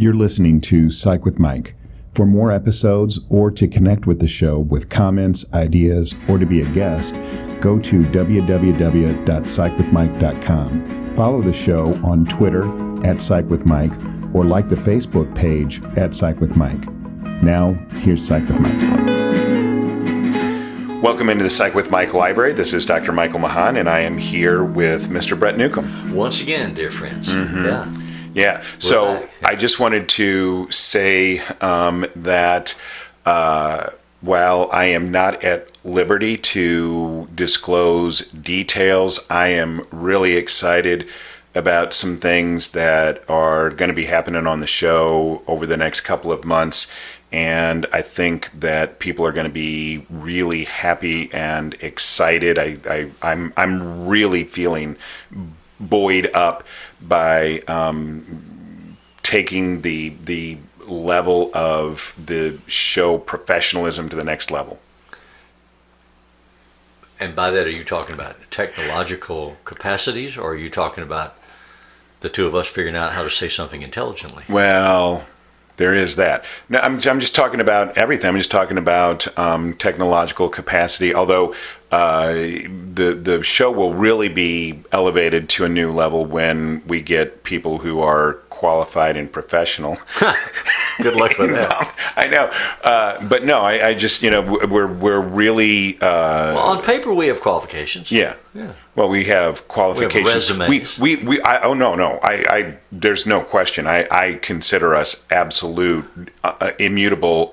You're listening to Psych with Mike. For more episodes or to connect with the show with comments, ideas, or to be a guest, go to www.psychwithmike.com. Follow the show on Twitter @PsychWithMike or like the Facebook page @PsychWithMike. Now, here's Psych with Mike. Welcome into the Psych with Mike library. This is Dr. Michael Mahan, and I am here with Mr. Brett Newcomb. Once again, dear friends. Yeah. So I just wanted to say that while I am not at liberty to disclose details, I am really excited about some things that are going to be happening on the show over the next couple of months. And I think that people are going to be really happy and excited. I'm really feeling buoyed up by taking the level of the show professionalism to the next level. And by that, are you talking about technological capacities, or are you talking about the two of us figuring out how to say something intelligently? Well, there is that. No, I'm just talking about everything. I'm just talking about technological capacity, although the show will really be elevated to a new level when we get people who are qualified and professional. Good luck with that. I know, but no, I just we're really well, on paper we have qualifications. Yeah. Well, we have qualifications. We have resumes. I there's no question. I consider us absolute, immutable,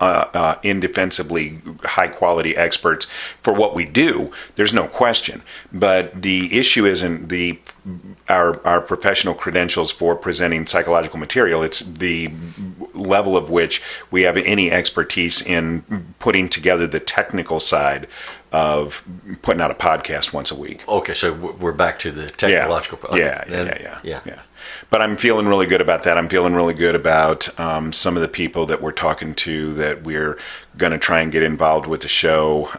indefensibly high quality experts for what we do. There's no question. But the issue isn't our professional credentials for presenting psychological material. It's the level of which we have any expertise in putting together the technical side of putting out a podcast once a week. Okay, so we're back to the technological. Yeah. But I'm feeling really good about that. I'm feeling really good about some of the people that we're talking to that we're going to try and get involved with the show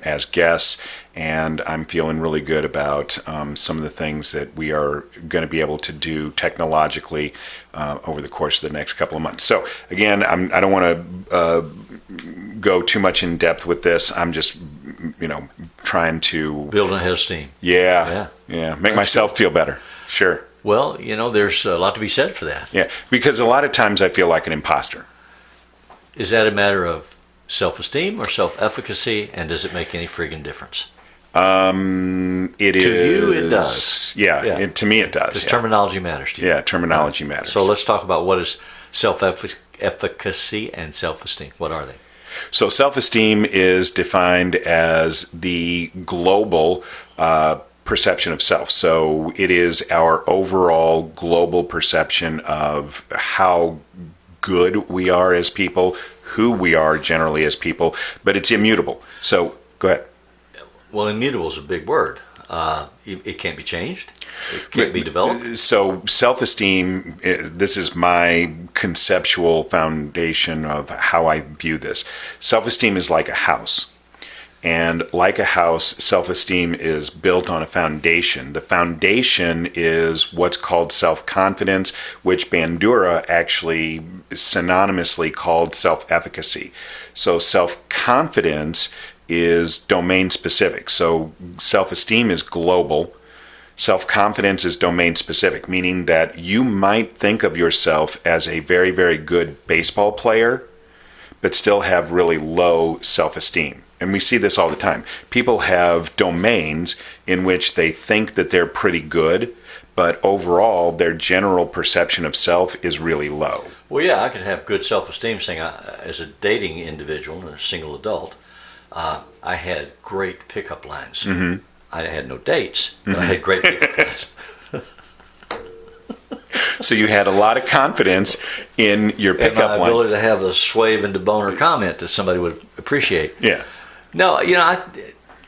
as guests. And I'm feeling really good about some of the things that we are going to be able to do technologically over the course of the next couple of months. So again, I don't want to go too much in depth with this. I'm just, trying to build a head of steam. Yeah. Make myself feel better. Sure. Well, there's a lot to be said for that. Yeah, because a lot of times I feel like an imposter. Is that a matter of self-esteem or self-efficacy, and does it make any friggin' difference? It is. To you, it does. Yeah. To me, it does. Because terminology matters to you. Yeah, terminology matters. So let's talk about what is self-efficacy and self-esteem. What are they? So self-esteem is defined as the global perception of self. So it is our overall global perception of how good we are as people, who we are generally as people, but it's immutable. So go ahead. Well, immutable is a big word. It can't be changed. It can't be developed. So self-esteem, this is my conceptual foundation of how I view this. Self-esteem is like a house. And like a house, self-esteem is built on a foundation. The foundation is what's called self-confidence, which Bandura actually synonymously called self-efficacy. So self-confidence is domain specific. So self-esteem is global. Self-confidence is domain specific, meaning that you might think of yourself as a very, very good baseball player, but still have really low self-esteem. And we see this all the time. People have domains in which they think that they're pretty good, but overall, their general perception of self is really low. Well, yeah, I could have good self-esteem saying as a dating individual and a single adult, I had great pickup lines. Mm-hmm. I had no dates, but I had great pickup lines. So you had a lot of confidence in your pickup line. And my ability to have a swave and deboner comment that somebody would appreciate. Yeah. No,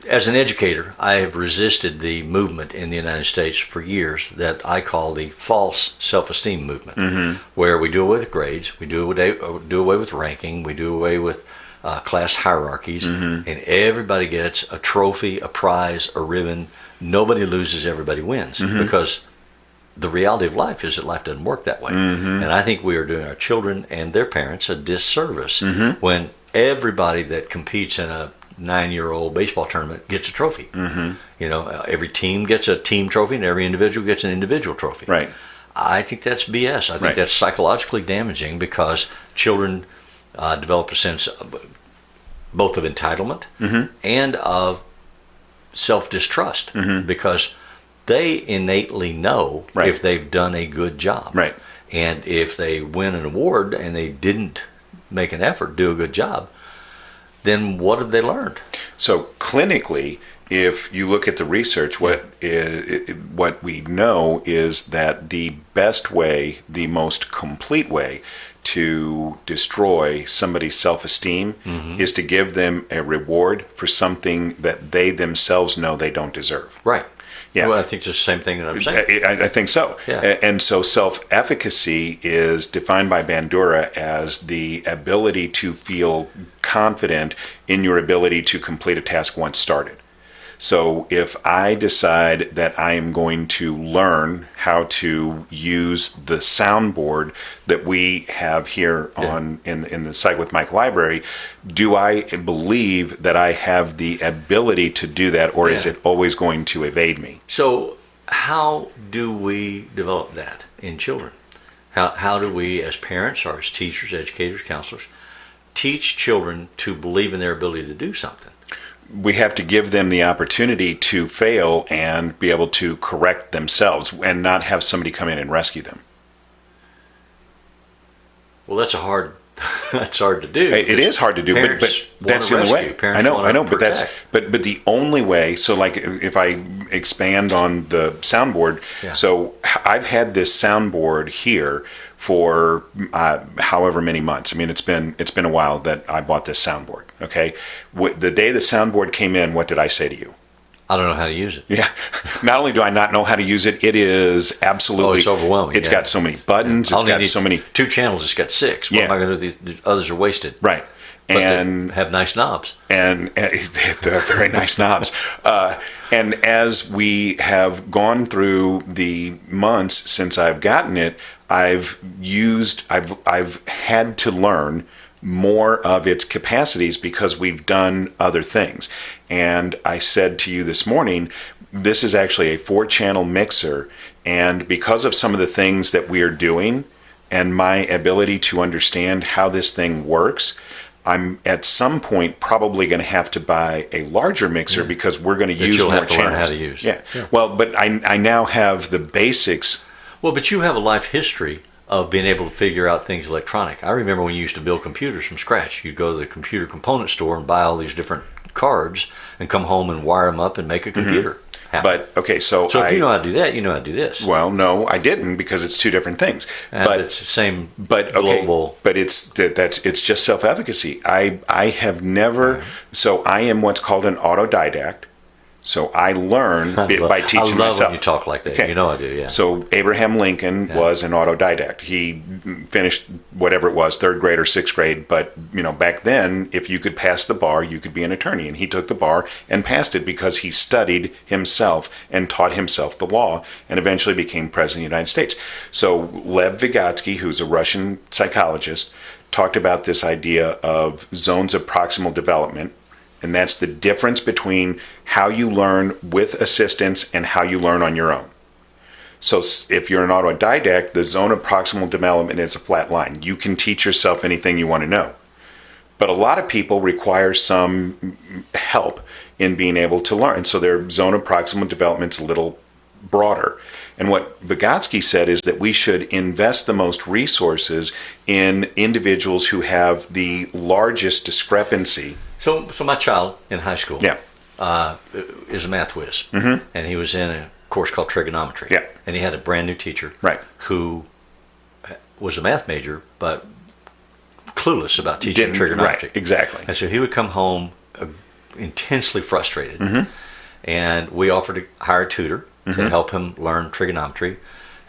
as an educator, I have resisted the movement in the United States for years that I call the false self-esteem movement, where we do away with grades, we do away with ranking, we do away with class hierarchies, and everybody gets a trophy, a prize, a ribbon. Nobody loses, everybody wins, because the reality of life is that life doesn't work that way. And I think we are doing our children and their parents a disservice when everybody that competes in a 9-year-old baseball tournament gets a trophy. You know, every team gets a team trophy and every individual gets an individual trophy. Right. I think that's BS. I think that's psychologically damaging because children develop a sense both of entitlement and of self-distrust because they innately know if they've done a good job. Right. And if they win an award and they didn't make an effort to do a good job, then what have they learned? So clinically, if you look at the research, what we know is that the best way, the most complete way to destroy somebody's self-esteem is to give them a reward for something that they themselves know they don't deserve. Right. Yeah. Well, I think it's the same thing that I'm saying. I think so. Yeah. And so self-efficacy is defined by Bandura as the ability to feel confident in your ability to complete a task once started. So if I decide that I am going to learn how to use the soundboard that we have here on in the Site with Mike library, do I believe that I have the ability to do that, or is it always going to evade me? So how do we develop that in children? How do we, as parents or as teachers, educators, counselors, teach children to believe in their ability to do something? We have to give them the opportunity to fail and be able to correct themselves and not have somebody come in and rescue them. Well, that's hard to do. It is hard to do, but that's the only way. I know, but but the only way. So, like, if I expand on the soundboard, so I've had this soundboard here for however many months. I mean, it's been a while that I bought this soundboard. Okay, the day the soundboard came in, what did I say to you? I don't know how to use it. Yeah. Not only do I not know how to use it, it is absolutely... Oh, it's overwhelming. It's got so many buttons. It's got so many... 2 channels. It's got 6. What am I going to do? The others are wasted. Right. But they have nice knobs. And they're very nice knobs. And as we have gone through the months since I've gotten it, I've had to learn more of its capacities because we've done other things. And I said to you this morning, this is actually a 4-channel mixer, and because of some of the things that we are doing and my ability to understand how this thing works, I'm at some point probably going to have to buy a larger mixer because we're going to use more channels. Learn how to use. Yeah. Well, but I now have the basics. Well, but you have a life history of being able to figure out things electronic. I remember when you used to build computers from scratch. You'd go to the computer component store and buy all these different cards and come home and wire them up and make a computer happen. But, okay, so if you know how to do that, you know how to do this. Well, no, I didn't, because it's 2 different things. But it's the same global... But it's just self-efficacy. I have never... So I am what's called an Otto Didact. So I learn by teaching myself. I love when you talk like that. Okay. You know I do, yeah. So Abraham Lincoln was an autodidact. He finished whatever it was, 3rd grade or 6th grade. But, back then, if you could pass the bar, you could be an attorney. And he took the bar and passed it because he studied himself and taught himself the law and eventually became president of the United States. So Lev Vygotsky, who's a Russian psychologist, talked about this idea of zones of proximal development. And that's the difference between how you learn with assistance and how you learn on your own. So if you're an autodidact, the zone of proximal development is a flat line. You can teach yourself anything you want to know. But a lot of people require some help in being able to learn. So their zone of proximal development is a little broader. And what Vygotsky said is that we should invest the most resources in individuals who have the largest discrepancy. So my child in high school is a math whiz. And he was in a course called trigonometry. Yeah. And he had a brand new teacher who was a math major, but clueless about teaching trigonometry. Right, exactly. And so he would come home intensely frustrated. And we offered to hire a tutor to help him learn trigonometry.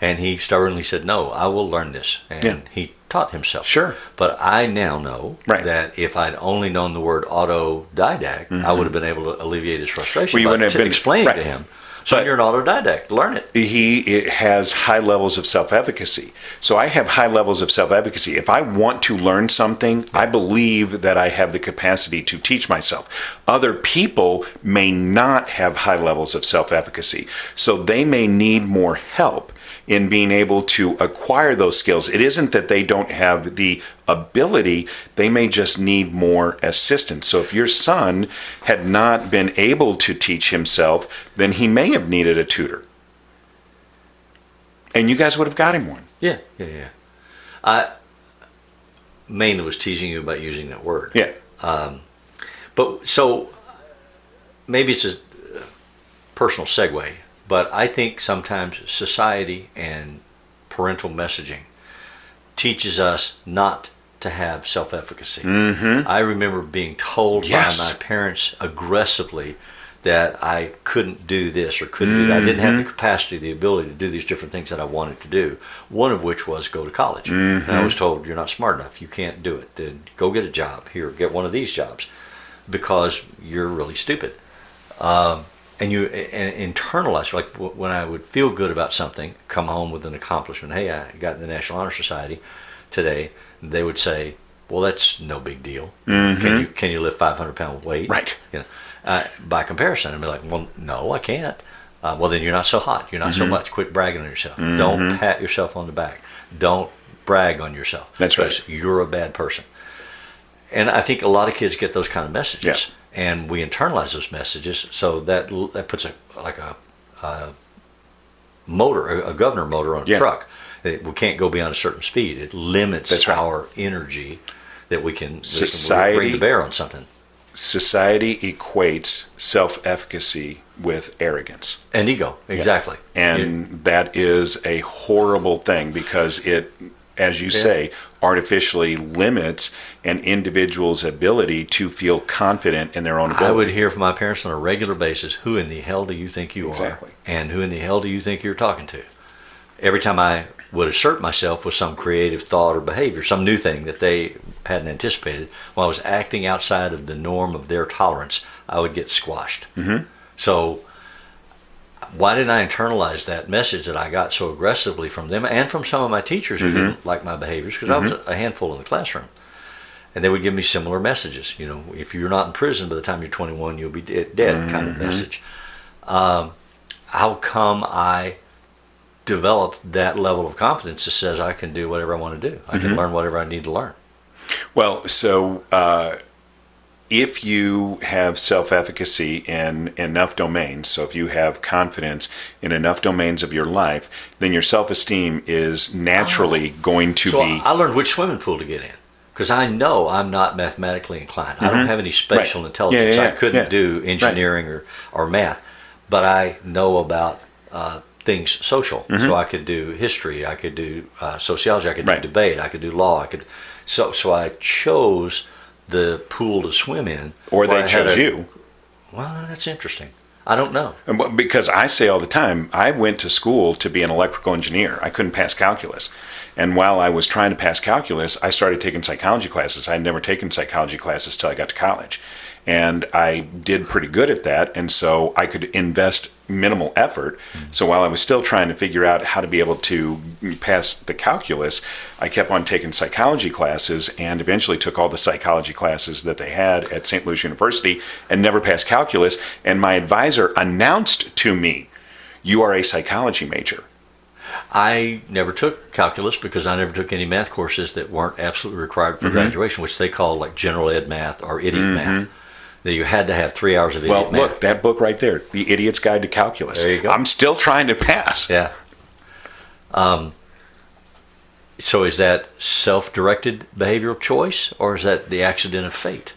And he stubbornly said, no, I will learn this. And he taught himself. Sure. But I now know that if I'd only known the word autodidact, I would have been able to alleviate his frustration by explaining to him So you're an autodidact. Learn it. It has high levels of self-efficacy. So I have high levels of self-efficacy. If I want to learn something, I believe that I have the capacity to teach myself. Other people may not have high levels of self-efficacy. So they may need more help in being able to acquire those skills. It isn't that they don't have the ability, they may just need more assistance. So if your son had not been able to teach himself, then he may have needed a tutor. And you guys would have got him one. Yeah. I mainly was teasing you about using that word. Yeah. But so maybe it's a personal segue, but I think sometimes society and parental messaging teaches us not to have self-efficacy. I remember being told by my parents aggressively that I couldn't do this or couldn't do that. I didn't have the capacity, the ability to do these different things that I wanted to do, one of which was go to college. And I was told, you're not smart enough, you can't do it. Then go get a job. Here, get one of these jobs because you're really stupid. And you internalize, like when I would feel good about something, come home with an accomplishment. Hey, I got in the National Honor Society today. They would say, well, that's no big deal. Can you lift 500-pound weight? Right. You know, by comparison, I'd be like, well, no, I can't. Well, then you're not so hot. You're not so much. Quit bragging on yourself. Don't pat yourself on the back. Don't brag on yourself. That's right. Because you're a bad person. And I think a lot of kids get those kind of messages. Yeah. And we internalize those messages, so that puts a motor, a governor motor on a truck. We can't go beyond a certain speed. It limits our energy that we can bring to bear on something. Society equates self-efficacy with arrogance. And ego, exactly. Yeah. And that is a horrible thing because it, as you say, artificially limits an individual's ability to feel confident in their own ability. I would hear from my parents on a regular basis, who in the hell do you think you are? And who in the hell do you think you're talking to? Every time I would assert myself with some creative thought or behavior, some new thing that they hadn't anticipated, when I was acting outside of the norm of their tolerance, I would get squashed. So why didn't I internalize that message that I got so aggressively from them and from some of my teachers who didn't like my behaviors? Because I was a handful in the classroom. And they would give me similar messages. You know, if you're not in prison by the time you're 21, you'll be dead kind of message. How come I developed that level of confidence that says I can do whatever I want to do? I can learn whatever I need to learn. Well, so if you have self-efficacy in enough domains, so if you have confidence in enough domains of your life, then your self-esteem is naturally going to be... I learned which swimming pool to get in, because I know I'm not mathematically inclined. I don't have any spatial intelligence. I couldn't do engineering or math, but I know about things social. So I could do history, I could do sociology, I could do debate, I could do law. So I chose the pool to swim in. Or they chose you. Well, that's interesting. I don't know. Because I say all the time, I went to school to be an electrical engineer. I couldn't pass calculus. And while I was trying to pass calculus, I started taking psychology classes. I had never taken psychology classes till I got to college. And I did pretty good at that, and so I could invest minimal effort. So while I was still trying to figure out how to be able to pass the calculus, I kept on taking psychology classes and eventually took all the psychology classes that they had at St. Louis University and never passed calculus. And my advisor announced to me, "You are a psychology major." I never took calculus because I never took any math courses that weren't absolutely required for graduation, which they call like general ed math or idiot math. That you had to have 3 hours of idiot math. Well, look, that book right there, The Idiot's Guide to Calculus. There you go. I'm still trying to pass. Yeah. So is that self-directed behavioral choice, or is that the accident of fate?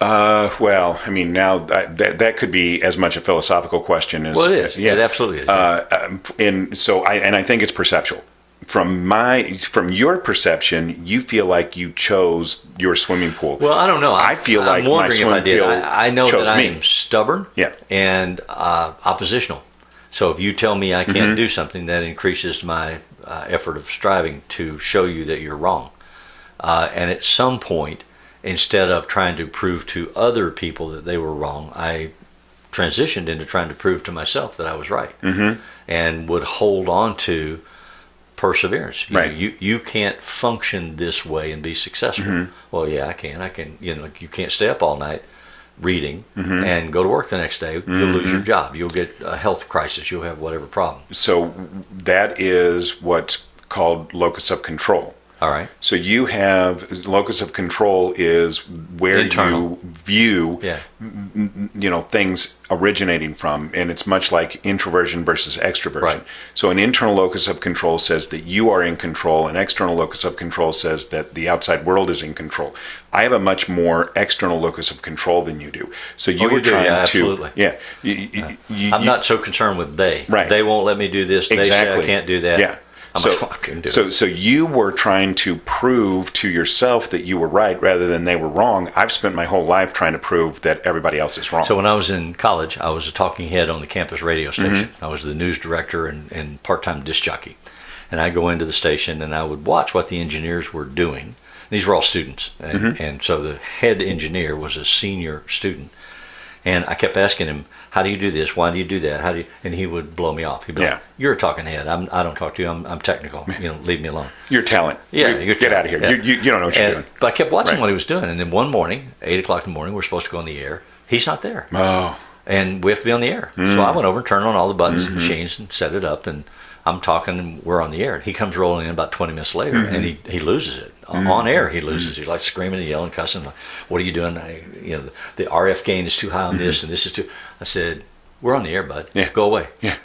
Well, I mean, now that could be as much a philosophical question as... Well, it is. Yeah. It absolutely is. I think it's perceptual. From your perception, you feel like you chose your swimming pool. Well, I don't know. I feel like I'm wondering my swimming pool I know chose that I me. am stubborn and oppositional. So if you tell me I can't do something, that increases my effort of striving to show you that you're wrong. And at some point, instead of trying to prove to other people that they were wrong, I transitioned into trying to prove to myself that I was right, and would hold on to perseverance. You can't function this way and be successful. Well, yeah, I can. You can't stay up all night reading and go to work the next day. You'll lose your job. You'll get a health crisis. You'll have whatever problem. So that is what's called locus of control. All right. So you have locus of control is where Internal. you view, things originating from, and it's much like introversion versus extroversion. Right. So an internal locus of control says that you are in control. An external locus of control says that the outside world is in control. I have a much more external locus of control than you do. So you were trying absolutely. I'm not so concerned with they. Right. They won't let me do this. They say I can't do that. Yeah. So you were trying to prove to yourself that you were right rather than they were wrong. I've spent my whole life trying to prove that everybody else is wrong. So when I was in college, I was a talking head on the campus radio station. I was the news director and part-time disc jockey. And I'd go into the station and I would watch what the engineers were doing. These were all students. And so the head engineer was a senior student. And I kept asking him, how do you do this? Why do you do that? How do you? And he would blow me off. He'd be like, you're a talking head. I don't talk to you. I'm technical. Leave me alone. You're talent. Get out of here. Yeah. You don't know what you're doing. But I kept watching what he was doing. And then one morning, 8 o'clock in the morning, we're supposed to go on the air. He's not there. Oh. And we have to be on the air. So I went over and turned on all the buttons and machines and set it up. And I'm talking and we're on the air. He comes rolling in about 20 minutes later and he loses it. On air, he loses. He's like screaming and yelling, cussing. Like, what are you doing? The RF gain is too high on this and this is too. I said, we're on the air, bud. Yeah. Go away. Yeah.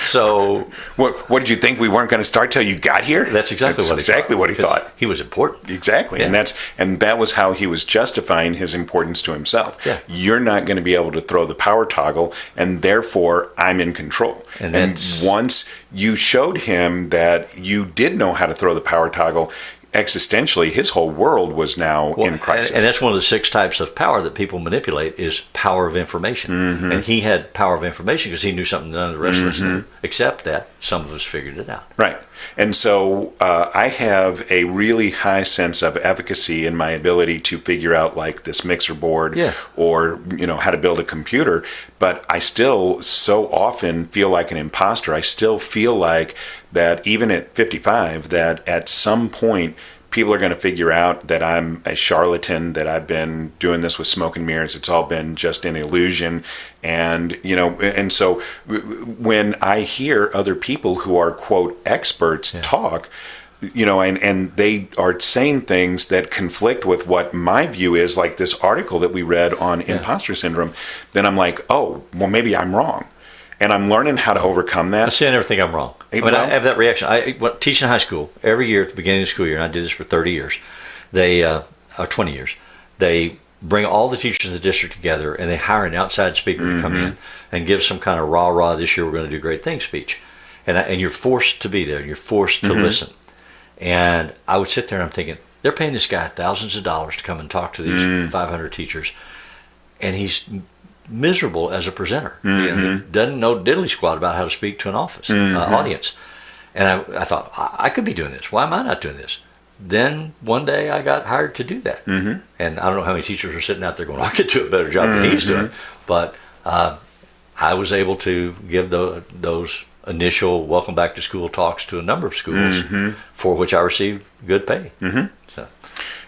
So what did you think we weren't going to start till you got here? That's exactly what he thought. He was important. Exactly. Yeah. And that was how he was justifying his importance to himself. Yeah. You're not going to be able to throw the power toggle, and therefore I'm in control. And once you showed him that you did know how to throw the power toggle, existentially, his whole world was now in crisis. And that's one of the 6 types of power that people manipulate is power of information. And he had power of information because he knew something none of the rest of us knew, except that some of us figured it out. Right. And so I have a really high sense of efficacy in my ability to figure out like this mixer board or, how to build a computer. But I still so often feel like an imposter. I still feel like that even at 55, that at some point people are going to figure out that I'm a charlatan, that I've been doing this with smoke and mirrors. It's all been just an illusion. And, and so when I hear other people who are, quote, experts talk, and they are saying things that conflict with what my view is, like this article that we read on Impostor Syndrome, then I'm like, oh, well, maybe I'm wrong. And I'm learning how to overcome that. I never think I'm wrong. I have that reaction. I teach in high school every year at the beginning of the school year, and I did this for 30 years. Or 20 years. They bring all the teachers in the district together, and they hire an outside speaker to come in and give some kind of rah-rah, this year we're going to do great things speech. And you're forced to be there. You're forced to listen. And I would sit there and I'm thinking, they're paying this guy thousands of dollars to come and talk to these 500 teachers, and he's miserable as a presenter. He doesn't know diddly squat about how to speak to an audience. And I thought, I could be doing this. Why am I not doing this? Then one day I got hired to do that. And I don't know how many teachers are sitting out there going, I could do a better job than he's doing. But I was able to give those initial welcome back to school talks to a number of schools for which I received good pay.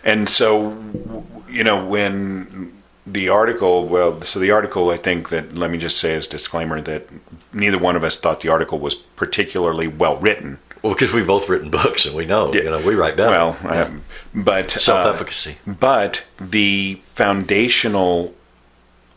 And so, when the article, the article, I think that, let me just say as a disclaimer that neither one of us thought the article was particularly well written. Well, because we've both written books and we know, we write better. Well, but self-efficacy. But the foundational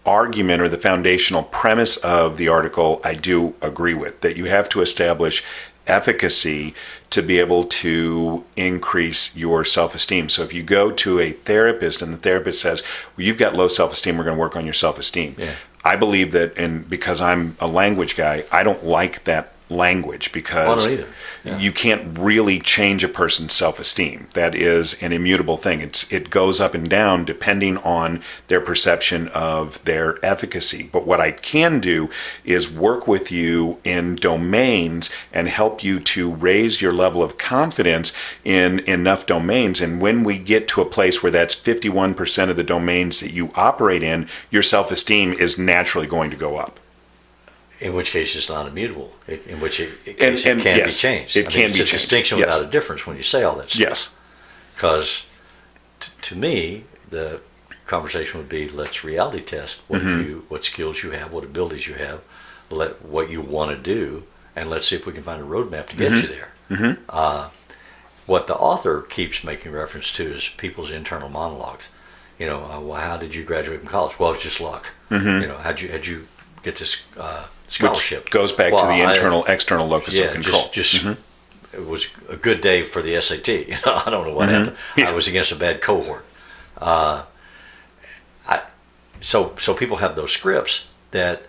argument or the foundational premise of the article, I do agree with, that you have to establish efficacy to be able to increase your self-esteem. So if you go to a therapist and the therapist says, well, you've got low self-esteem, we're going to work on your self-esteem. I believe that, and because I'm a language guy, I don't like that language, I because don't either. Yeah. you can't really change a person's self-esteem. That is an immutable thing. It goes up and down depending on their perception of their efficacy. But what I can do is work with you in domains and help you to raise your level of confidence in enough domains. And when we get to a place where that's 51% of the domains that you operate in, your self-esteem is naturally going to go up. In which case it's not immutable. In which it And can yes, be changed. it can be it's changed. a distinction Yes. without a difference when you say all that stuff. Yes. Because to me, the conversation would be, let's reality test what skills you have, what abilities you have, what you want to do, and let's see if we can find a roadmap to get you there. What the author keeps making reference to is people's internal monologues. Well, how did you graduate from college? Well, it's just luck. How'd you get this scholarship? Which goes back to the external locus of control. It was a good day for the SAT. I don't know what happened. Yeah. I was against a bad cohort. So people have those scripts that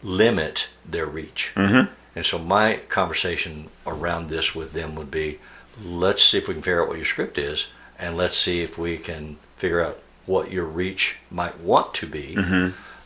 limit their reach. And so my conversation around this with them would be, let's see if we can figure out what your script is, and let's see if we can figure out what your reach might want to be.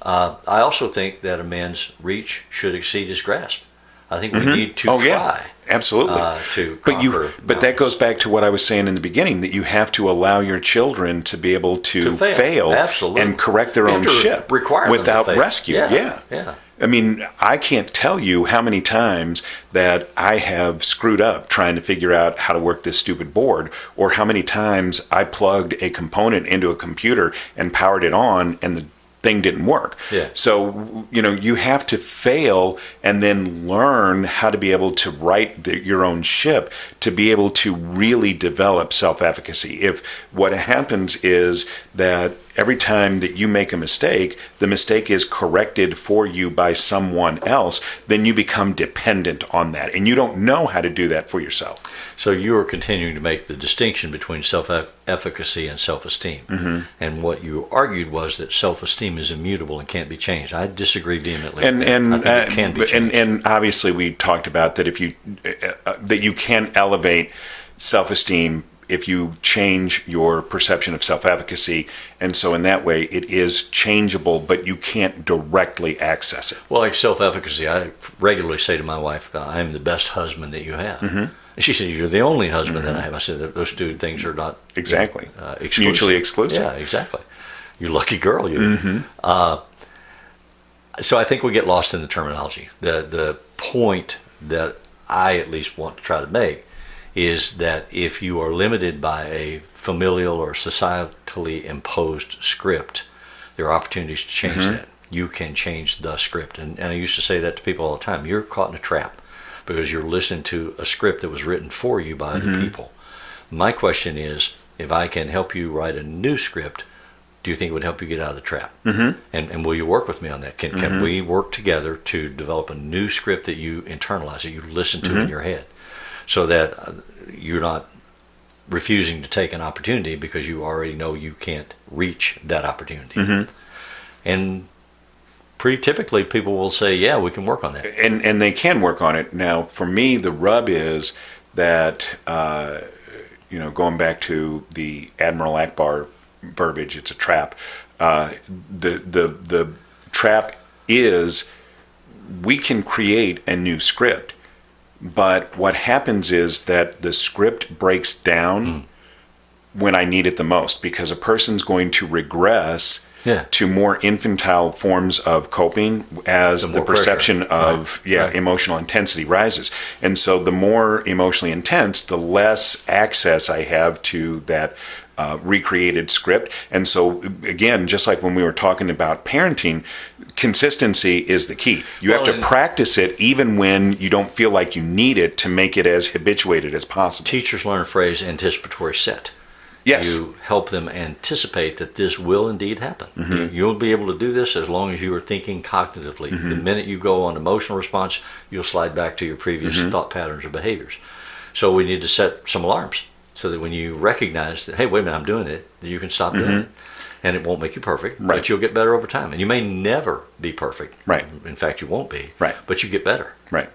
I also think that a man's reach should exceed his grasp. I think we need to try. Yeah, absolutely. To conquer but that goes back to what I was saying in the beginning, that you have to allow your children to be able to fail Absolutely. and correct their own ship without rescue. Yeah. I mean, I can't tell you how many times that I have screwed up trying to figure out how to work this stupid board, or how many times I plugged a component into a computer and powered it on and the thing didn't work. Yeah. So, you have to fail and then learn how to be able to right your own ship to be able to really develop self-efficacy. If what happens is that every time that you make a mistake, the mistake is corrected for you by someone else, then you become dependent on that. And you don't know how to do that for yourself. So you are continuing to make the distinction between self-efficacy and self-esteem. And what you argued was that self-esteem is immutable and can't be changed. I disagree vehemently. And I think it can be changed. And obviously we talked about that if you that you can elevate self-esteem if you change your perception of self-efficacy, and so in that way it is changeable, but you can't directly access it. Well, like self-efficacy, I regularly say to my wife, I am the best husband that you have. And she said, you're the only husband that I have. I said, those two things are not exactly exclusive. Mutually exclusive. Yeah, exactly. You lucky girl, you. So I think we get lost in the terminology. The point that I at least want to try to make is that if you are limited by a familial or societally imposed script, there are opportunities to change that. You can change the script. And I used to say that to people all the time. You're caught in a trap because you're listening to a script that was written for you by other people. My question is, if I can help you write a new script, do you think it would help you get out of the trap? And will you work with me on that? Can we work together to develop a new script that you internalize, that you listen to in your head, so that you're not refusing to take an opportunity because you already know you can't reach that opportunity? And pretty typically people will say, yeah, we can work on that. And they can work on it. Now, for me, the rub is that, going back to the Admiral Akbar verbiage, it's a trap. The trap is we can create a new script, but what happens is that the script breaks down when I need it the most, because a person's going to regress to more infantile forms of coping as the perception of emotional intensity rises. And so the more emotionally intense, the less access I have to that recreated script. And so again, just like when we were talking about parenting, consistency is the key. You have to practice it even when you don't feel like you need it, to make it as habituated as possible. Teachers learn a phrase, anticipatory set. Yes. You help them anticipate that this will indeed happen. You'll be able to do this as long as you are thinking cognitively. The minute you go on emotional response, you'll slide back to your previous thought patterns or behaviors. So we need to set some alarms so that when you recognize that, hey, wait a minute, I'm doing it, that you can stop doing it. And it won't make you perfect, but you'll get better over time. And you may never be perfect. Right. In fact, you won't be. Right. But you get better. Right.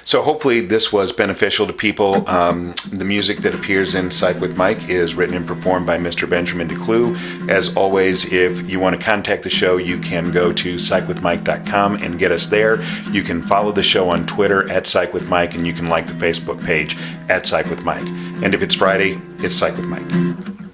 So hopefully this was beneficial to people. The music that appears in Psych with Mike is written and performed by Mr. Benjamin DeClue. As always, if you want to contact the show, you can go to psychwithmike.com and get us there. You can follow the show on Twitter at Psych with Mike, and you can like the Facebook page at Psych with Mike. And if it's Friday, it's Psych with Mike.